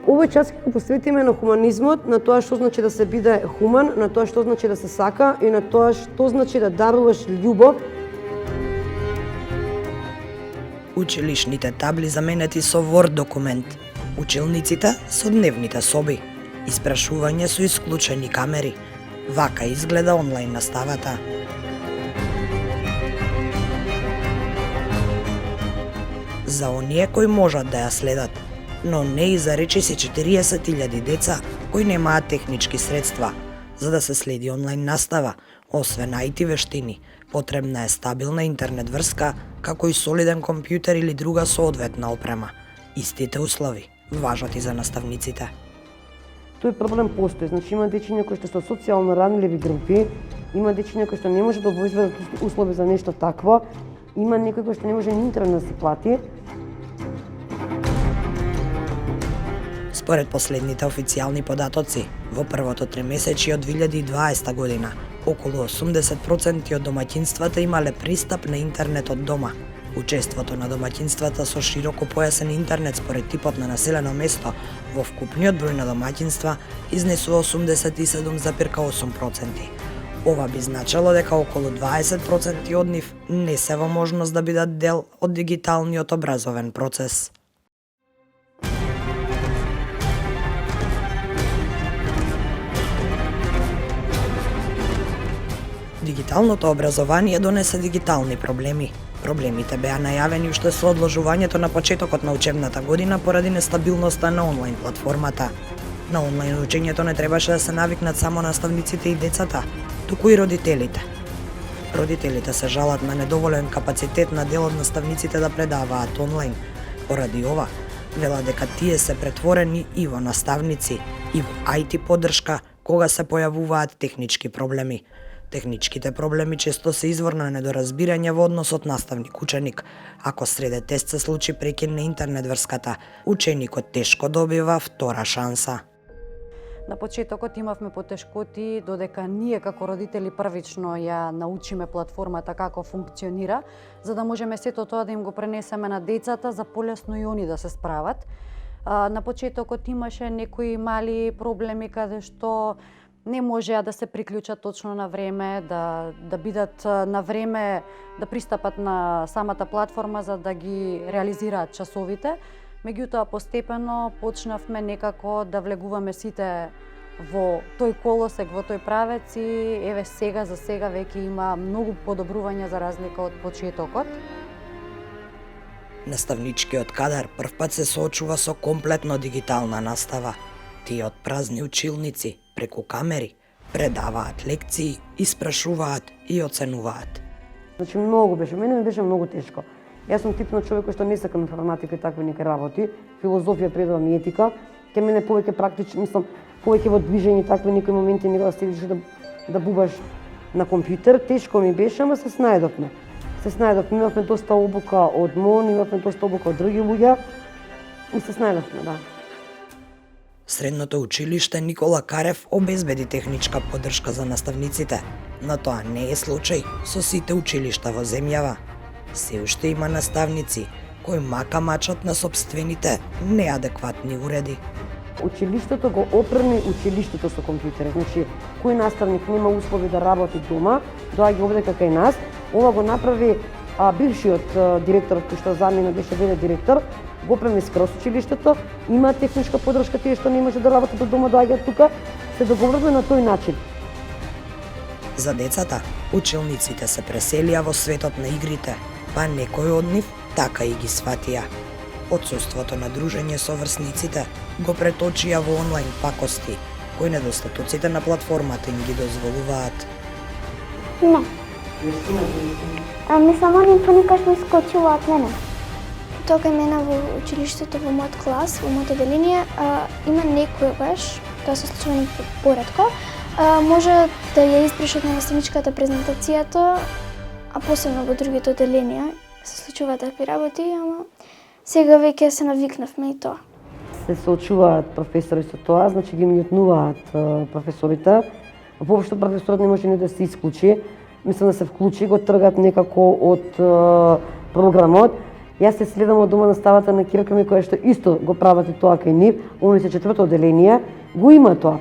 Овој час ќе го посветиме на хуманизмот, на тоа што значи да се биде хуман, на тоа што значи да се сака и на тоа што значи да даруваш љубов. Училишните табли заменети со Word документ, училниците со дневните соби, испрашување со исклучени камери. Вака изгледа онлайн наставата. За оние кои можат да ја следат, но не и за речиси 40.000 деца кои немаат технички средства. За да се следи онлайн настава, освен IT вештини, потребна е стабилна интернет врска, како и солиден компјутер или друга соодветна опрема. Истите услови важат и за наставниците. Тој проблем постои, значи има дечиња кои што се социјално ранливи групи, има дечиња кои што не може да обезбедат услови за нешто такво, има некој кој што не може ни интернет да се плати. Според последните официјални податоци, во првото тримесечие од 2020 година, околу 80% од домаќинствата имале пристап на интернет од дома. Учеството на домаќинствата со широко појасен интернет според типот на населено место во вкупниот број на домаќинства изнесува 87,8%. Ова би значило дека околу 20% од нив не се во можност да бидат дел од дигиталниот образовен процес. Дигиталното образование донесе дигитални проблеми. Проблемите беа најавени уште со одложувањето на почетокот на учебната година поради нестабилноста на онлайн платформата. На онлайн учењето не требаше да се навикнат само наставниците и децата, туку и родителите. Родителите се жалат на недоволен капацитет на дел од наставниците да предаваат онлайн. Поради ова, велат дека тие се претворени и во наставници, и во IT поддршка кога се појавуваат технички проблеми. Техничките проблеми често се извор на недоразбирање во односот наставник-ученик. Ако среде тест се случи прекин на интернет врската, ученикот тешко добива втора шанса. На почетокот имавме потешкоти додека ние како родители првично ја научиме платформата како функционира, за да можеме сето тоа да им го пренесеме на децата за полесно и они да се справат. На почетокот имаше некои мали проблеми каде што не можеа да се приклучат точно на време, да бидат на време, да пристапат на самата платформа за да ги реализираат часовите. Меѓутоа, постепено почнавме некако да влегуваме сите во тој колосек, во тој правец и еве сега за сега веќе има многу подобрувања за разлика од почетокот. Наставничкиот кадар првпат се соочува со комплетно дигитална настава. Тие од празни училници, преку камери, предаваат лекции, испрашуваат и оценуваат. Значи мене ми беше многу тешко. Јас сум тип на човек кој што не сакам информатика и такви неки работи, филозофија предавам и етика, ке мене повеќе практично, мислам, повеќе во движење такви некои моменти не да седиш да бубаш на компјутер, тешко ми беше, ама се снајдовме. Имавме доста обука од МОН, имавме доста обука од други луѓе и се снајдовме, да. Средното училиште Никола Карев обезбеди техничка поддршка за наставниците, но тоа не е случај со сите училишта во земјава. Се уште има наставници кои мачат на собствените неадекватни уреди. Училиштето го опреми училиштето со компјутери. Значи, кој наставник нема услови да работи дома, доаѓа овде кај нас. Ова го направи бившиот директор, кој што замена беше веле директор, го опреми скроз училиштето, има техничка поддршка, тие што не може да работат од дома доаѓаат тука, се договориле на тој начин. За децата, училниците се преселија во светот на игрите, па некои од нив така и ги сватија. Отсуството на дружење со врсниците го преточија во онлайн пакости, кои недостатоците на платформата им ги дозволуваат. Не. Мислам, они поникаш ми скочува од мене. Тоа кај мене во училиштето, во мојот клас, во моето деление, има некојаш, тоа се случува поретко, може да ја испишат на наставничката презентацијата, а посебно во другите оделенија се случуваат такви работи, ама сега веќе се навикнавме и тоа. Се соочуваат професори со тоа, значи ги мјутнуваат професорите. Воопшто професорот не може ни да се исклучи, мислам да се вклучи, го тргат некако од програмот Јас се следам од дома наставата на ќерка ми, која што исто го прават и тоа кај нив, они се 4-то одделение, го има тоа.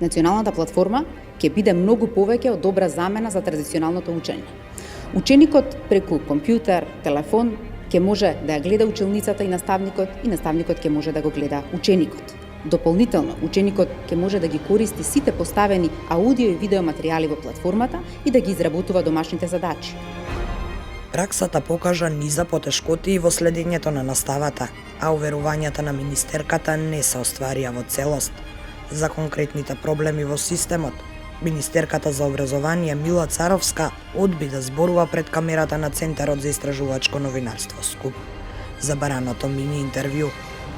Националната платформа ќе биде многу повеќе од добра замена за традиционалното учење. Ученикот преку компјутер, телефон ќе може да ја гледа училницата и наставникот ќе може да го гледа ученикот. Дополнително, ученикот ќе може да ги користи сите поставени аудио и видео материјали во платформата и да ги изработува домашните задачи. Праксата покажа низа потешкоти и во следењето на наставата, а уверувањата на министерката не се остварија во целост. За конкретните проблеми во системот, министерката за образование Мила Царовска одби да зборува пред камерата на Центарот за истражувачко новинарство СКУП. За бараното мини интервју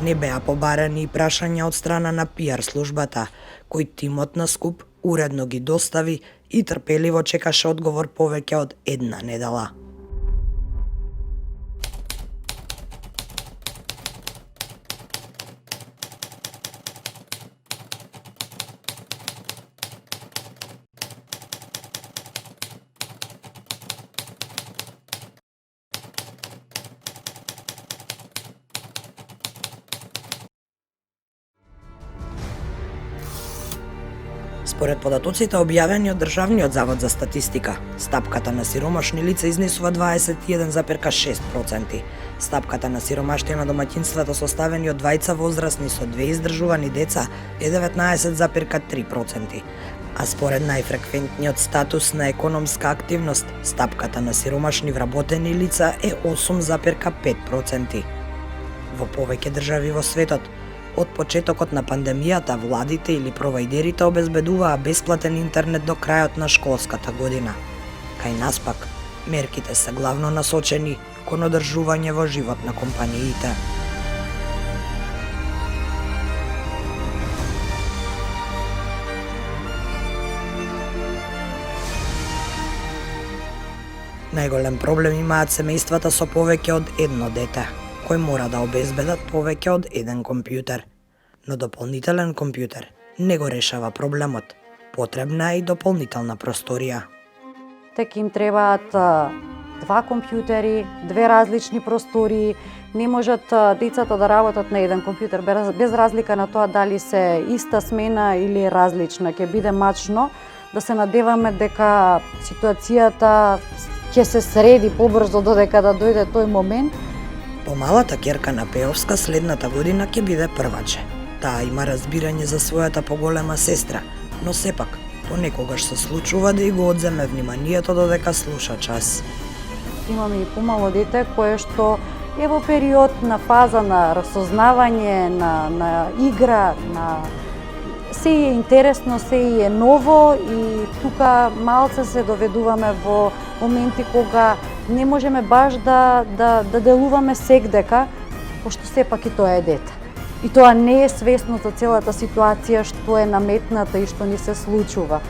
не беа побарани и прашања од страна на PR службата, кој тимот на СКУП уредно ги достави и трпеливо чекаше одговор повеќе од една недела. Според податоците објавени од Државниот завод за статистика, стапката на сиромашни лица изнесува 21,6%. Стапката на сиромаштија на домаќинствата составени од двајца возрастни со 2 издржувани деца е 19,3%. А според најфреквентниот статус на економска активност, стапката на сиромашни вработени лица е 8,5%. Во повеќе држави во светот, од почетокот на пандемијата, владите или провајдерите обезбедуваа бесплатен интернет до крајот на школската година. Кај нас пак, мерките се главно насочени кон одржување во живот на компаниите. Најголем проблем имаат семејствата со повеќе од едно дете, кои мора да обезбедат повеќе од еден компјутер. Но дополнителен компјутер не го решава проблемот. Потребна е и дополнителна просторија. Тек им требаат 2 компјутери, 2 различни простории. Не можат децата да работат на еден компјутер, без разлика на тоа дали се иста смена или различна. Ќе биде мачно да се надеваме дека ситуацијата ќе се среди побрзо додека да дојде тој момент. Помалата ќерка на Пеовска следната година ќе биде прваче. Таа има разбирање за својата поголема сестра, но сепак, понекогаш се случува да и го одземе вниманието додека слуша час. Имаме и помало дете кое што е во период на фаза на рассознавање, на игра, се е интересно, се е ново и тука малце се доведуваме во моменти кога не можеме баш да делуваме секдека, пошто сепак и тоа е дете. И тоа не е свесно за целата ситуација што е наметната и што ни се случува.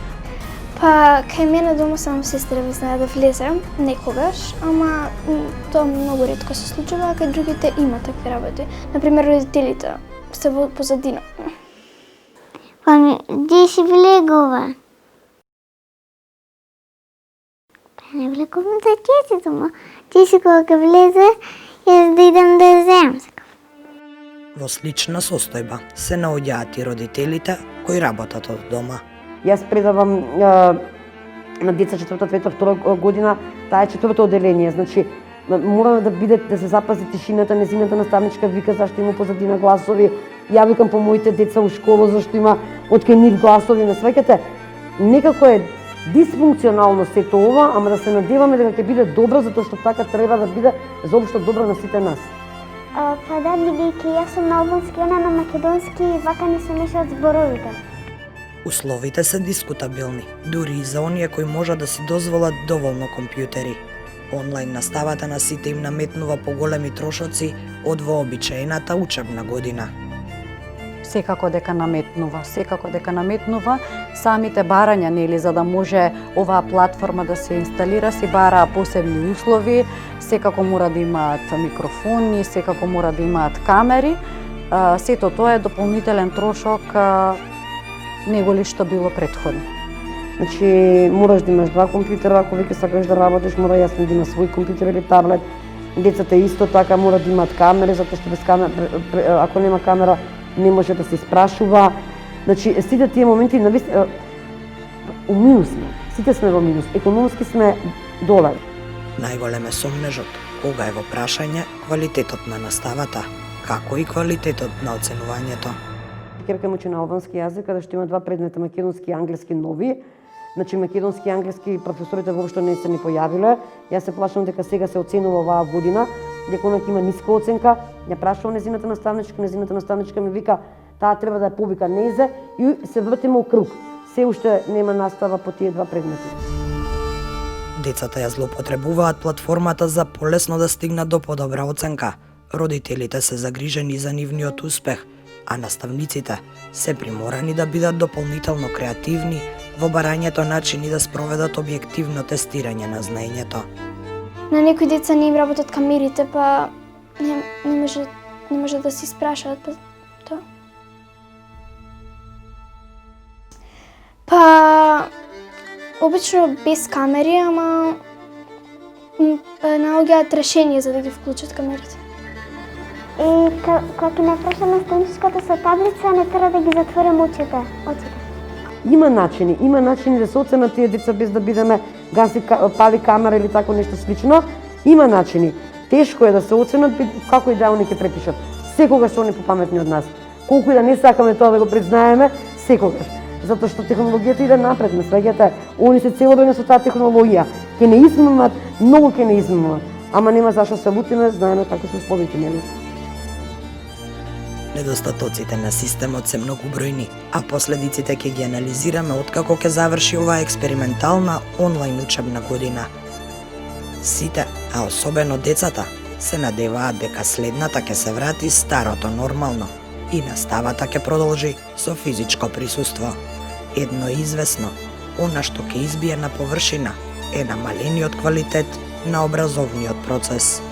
Па, кај мене дома само сестра ми знае да влезе, некогаш, ама тоа многу ретко се случува, а кај другите има такви работи. Например, родителите се во позадина. Па, где си влегува? Не влегувам за тетето му. Ти си кога влезе, јас да идам да ја земам. Во слична состојба се наоѓаат и родителите кои работат од дома. Јас предавам на деца 4-та, 5-та, 2-та година, таа е 4-то одделение, значи мора да се запази тишината, незината наставничка вика зашто има позадина гласови, ја викам по моите деца у школа зашто има откај нив гласови, на свеќате. Некако е дисфункционално сето ова, ама да се надеваме дека ќе биде добро, затоа што така треба да биде заопшто добро на сите нас. Па да, бидејќи јас сум на албански, она на македонски, вака не се мешаат зборовите. Условите се дискутабилни, дури и за оние кои можат да си дозволат доволно компјутери. Онлайн наставата на сите им наметнува поголеми трошоци од вообичаената учебна година. Секако дека наметнува, самите барања, нели, за да може оваа платформа да се инсталира, си бараа посебни услови, секако мора да имаат микрофони, секако мора да имаат камери. Сето тоа е дополнителен трошок него ли што било претходно. Значи, мораш да имаш два компјутера, ако веќе сакаш да работиш, мора јасно да има свој компјутер или таблет. Децата исто така мора да имаат камери, затоа што без камера, ако нема камера, не може да се испрашува. Значи, сите тие моменти, у минус сме. Сите сме во минус. Економски сме долар. Најголем е сомнежот кога е во прашање квалитетот на наставата, како и квалитетот на оценувањето. Керка му учи на албански јазик, каде што има два предмета, македонски и англиски нови. Значи, македонски и англиски професорите воопшто не се ни појавиле. Јас се плашам дека сега се оценува оваа година, дека она има ниска оценка. Ја прашувам незината наставничка ми вика, таа треба да ја повика незе и се вртиме у круг. Се уште нема настава по тие два предмети. Децата ја злоупотребуваат платформата за полесно да стигнат до подобра оценка. Родителите се загрижени за нивниот успех, а наставниците се приморани да бидат дополнително креативни во барањето начини да спроведат објективно тестирање на знаењето. На некои деца не им работат камерите, па не може да се испрашаат тоа. Па обично без камери, ама наоѓаат решение за да ги вклучат камерите. И кога ќе напраша наставничката со таблица, не треба да ги затворим очите. Има начини да се оценат тие деца без да бидеме пали камера или тако нешто слично. Има начини. Тешко е да се оценат како и да они ќе препишат. Секогаш се они попаметни од нас. Колку и да не сакаме тоа да го признаеме, секогаш. Затоа што технологијата иде напред, ме сваѓате, они се цело време со таа технологија. Ке не измамат, многу ке не измамат. Ама нема зашто се лутиме, знаеме како се условите нели. Недостатоците на системот се многу бројни, а последиците ќе ги анализираме откако ќе заврши оваа експериментална онлайн учебна година. Сите, а особено децата, се надеваат дека следната ќе се врати старото нормално и наставата ќе продолжи со физичко присуство. Едно е известно, она што ќе избие на површина е намалениот квалитет на образовниот процес.